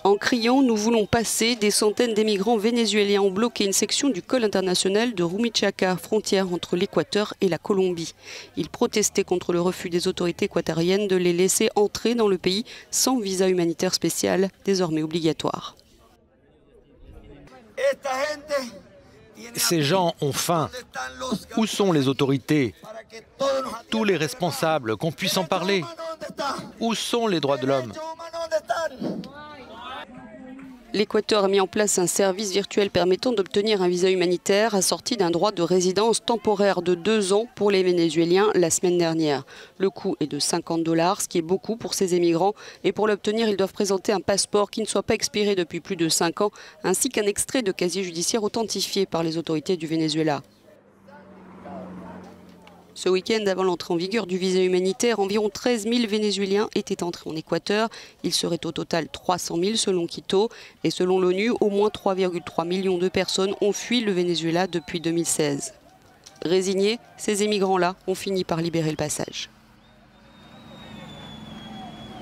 En criant « Nous voulons passer », des centaines d'émigrants vénézuéliens ont bloqué une section du col international de Rumichaca, frontière entre l'Équateur et la Colombie. Ils protestaient contre le refus des autorités équatoriennes de les laisser entrer dans le pays sans visa humanitaire spécial, désormais obligatoire. Ces gens ont faim. Où sont les autorités? Tous les responsables, qu'on puisse en parler. Où sont les droits de l'homme? L'Équateur a mis en place un service virtuel permettant d'obtenir un visa humanitaire assorti d'un droit de résidence temporaire de 2 ans pour les Vénézuéliens la semaine dernière. Le coût est de 50 $, ce qui est beaucoup pour ces émigrants. Et pour l'obtenir, ils doivent présenter un passeport qui ne soit pas expiré depuis plus de 5 ans, ainsi qu'un extrait de casier judiciaire authentifié par les autorités du Venezuela. Ce week-end, avant l'entrée en vigueur du visa humanitaire, environ 13 000 Vénézuéliens étaient entrés en Équateur. Il serait au total 300 000 selon Quito. Et selon l'ONU, au moins 3,3 millions de personnes ont fui le Venezuela depuis 2016. Résignés, ces émigrants-là ont fini par libérer le passage.